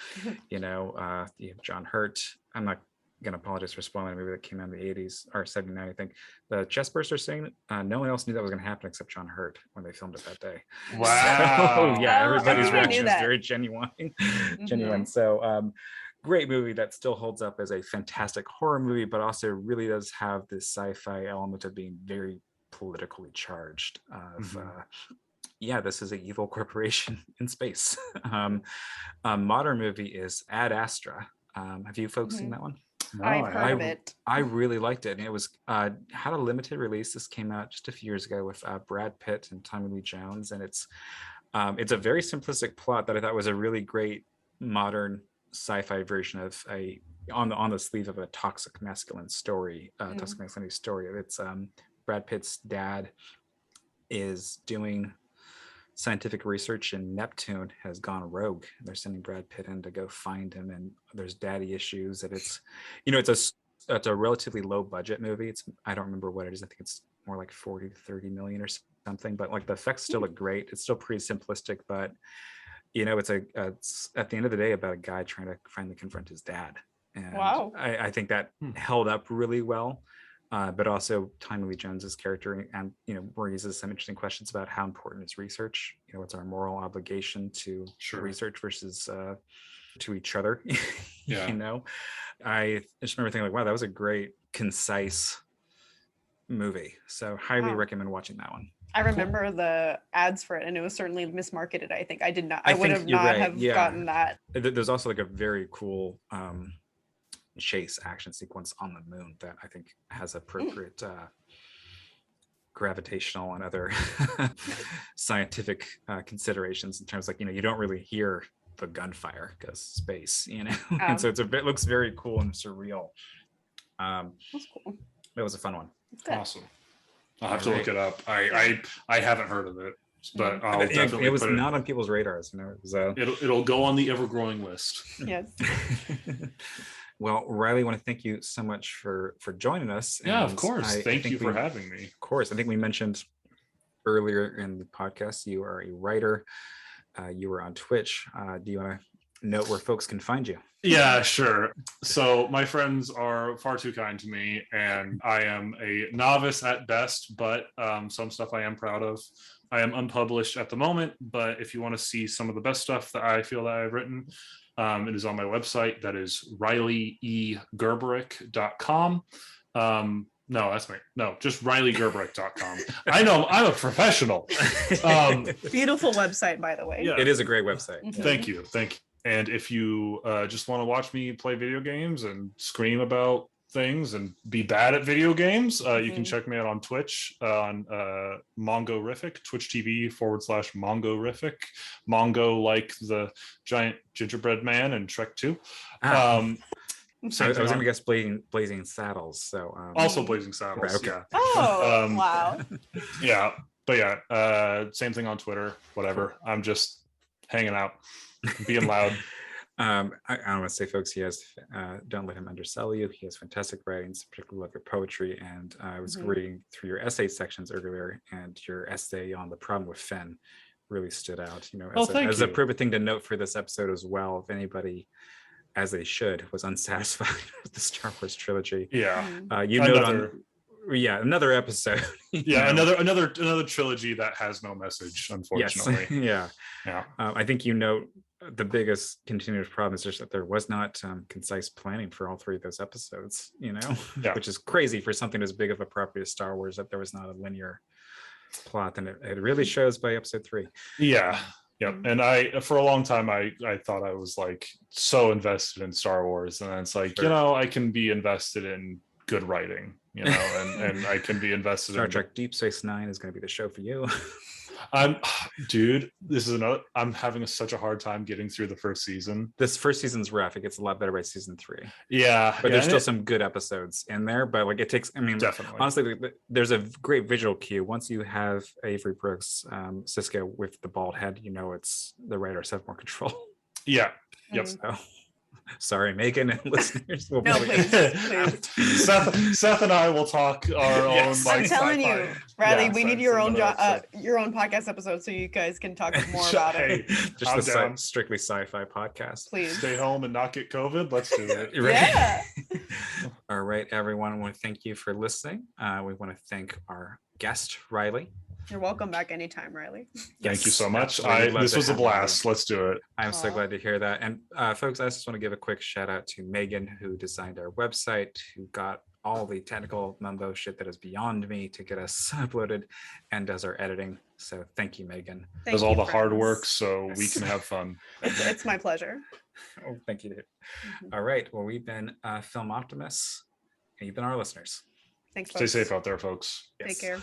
[SPEAKER 3] You have John Hurt. I'm not gonna apologize for spoiling a movie that came out in the 80s or 79, I think. The chest burster scene, no one else knew that was gonna happen except John Hurt when they filmed it that day.
[SPEAKER 1] Wow.
[SPEAKER 3] So, everybody's reaction is very genuine. So great movie that still holds up as a fantastic horror movie, but also really does have this sci-fi element of being very politically charged. This is an evil corporation in space. A modern movie is Ad Astra. Have you folks seen that one?
[SPEAKER 2] No, I've heard of it.
[SPEAKER 3] I really liked it, and it was had a limited release. This came out just a few years ago with Brad Pitt and Tommy Lee Jones, and it's a very simplistic plot that I thought was a really great modern sci-fi version of on the sleeve of a toxic masculine story, toxic masculinity story. It's Brad Pitt's dad is doing scientific research, and Neptune has gone rogue. They're sending Brad Pitt in to go find him, and there's daddy issues. And it's a relatively low budget movie. I don't remember what it is. I think it's more like 40 to 30 million or something, but like the effects still look great. It's still pretty simplistic, but it's at the end of the day about a guy trying to finally confront his dad. And I think that held up really well. but also Tommy Lee Jones's character, and raises some interesting questions about how important is research. What's our moral obligation to research versus to each other?
[SPEAKER 1] Yeah.
[SPEAKER 3] I just remember thinking, like, wow, that was a great, concise movie. So highly recommend watching that one.
[SPEAKER 2] I remember the ads for it, and it was certainly mismarketed. I think I would have not have gotten that.
[SPEAKER 3] There's also like a very cool chase action sequence on the moon that I think has appropriate gravitational and other scientific considerations in terms, like, you don't really hear the gunfire because space, and so it looks very cool and surreal.
[SPEAKER 2] That's cool.
[SPEAKER 3] It was a fun one.
[SPEAKER 1] Awesome. I'll have to look it up. I haven't heard of it, but I'll definitely.
[SPEAKER 3] It was not on people's radars. It was,
[SPEAKER 1] it'll go on the ever-growing list.
[SPEAKER 2] Yes.
[SPEAKER 3] Well, Riley, I want to thank you so much for joining us.
[SPEAKER 1] Yeah, of course. Thank you for having me.
[SPEAKER 3] Of course. I think we mentioned earlier in the podcast you are a writer. You were on Twitch. Do you want to note where folks can find you?
[SPEAKER 1] Yeah, sure. So my friends are far too kind to me, and I am a novice at best, but some stuff I am proud of. I am unpublished at the moment, but if you want to see some of the best stuff that I feel that I've written, it is on my website. That is RileyEGerberick.com. Just RileyGerberick.com. I know, I'm a professional.
[SPEAKER 2] Beautiful website, by the way.
[SPEAKER 3] Yeah. It is a great website.
[SPEAKER 1] Mm-hmm. Thank you. And if you just want to watch me play video games and scream about things and be bad at video games, you can check me out on Twitch on Mongorific, Twitch TV/Mongorific. Mongo, like the giant gingerbread man in Shrek 2.
[SPEAKER 3] I was going to guess Blazing Saddles. So
[SPEAKER 1] also Blazing Saddles. Right, okay.
[SPEAKER 2] Yeah. Oh, wow.
[SPEAKER 1] Yeah, but yeah, same thing on Twitter. Whatever. I'm just hanging out, being loud.
[SPEAKER 3] I want to say, folks, he has Don't Let Him Undersell You. He has fantastic writings, particularly love your poetry. And I was reading through your essay sections earlier, and your essay on the problem with Fenn really stood out. As a perfect thing to note for this episode as well. If anybody, as they should, was unsatisfied with the Star Wars trilogy, another episode.
[SPEAKER 1] Another trilogy that has no message, unfortunately.
[SPEAKER 3] Yes. Yeah. I think the biggest continuous problem is just that there was not concise planning for all three of those episodes, which is crazy for something as big of a property as Star Wars, that there was not a linear plot, and it really shows by episode 3.
[SPEAKER 1] Yeah. Yep. And for a long time, I thought I was like so invested in Star Wars, and then it's like, I can be invested in good writing, and I can be invested
[SPEAKER 3] Star Trek Deep Space Nine is going to be the show for you.
[SPEAKER 1] I'm having such a hard time getting through the first season.
[SPEAKER 3] This first season's rough. It gets a lot better by season 3.
[SPEAKER 1] Yeah.
[SPEAKER 3] But there's still some good episodes in there, but like it takes,
[SPEAKER 1] definitely.
[SPEAKER 3] Honestly, there's a great visual cue. Once you have Avery Brooks, Sisko with the bald head, it's the writers have more control.
[SPEAKER 1] Yeah. Yep.
[SPEAKER 3] So, sorry, Megan and listeners.
[SPEAKER 2] Please.
[SPEAKER 1] Seth and I will talk our own.
[SPEAKER 2] I'm telling you, Riley, we need your own podcast episode so you guys can talk more about it.
[SPEAKER 3] Just the strictly sci-fi podcast.
[SPEAKER 2] Please
[SPEAKER 1] stay home and not get COVID. Let's do it.
[SPEAKER 2] Yeah.
[SPEAKER 3] All right, everyone. I want to thank you for listening. We want to thank our guest, Riley.
[SPEAKER 2] You're welcome back anytime, Riley.
[SPEAKER 1] Thank you so much. This was a blast. Let's do it.
[SPEAKER 3] I'm so glad to hear that. And folks, I just want to give a quick shout out to Megan, who designed our website, who got all the technical mumbo shit that is beyond me to get us uploaded, and does our editing. So thank you, Megan.
[SPEAKER 1] Does all the hard work so we can have fun.
[SPEAKER 2] It's my pleasure.
[SPEAKER 3] Oh, thank you, dude. All right. Well, we've been Film Optimists, and you've been our listeners.
[SPEAKER 2] Thanks,
[SPEAKER 1] folks. Stay safe out there, folks.
[SPEAKER 2] Take care.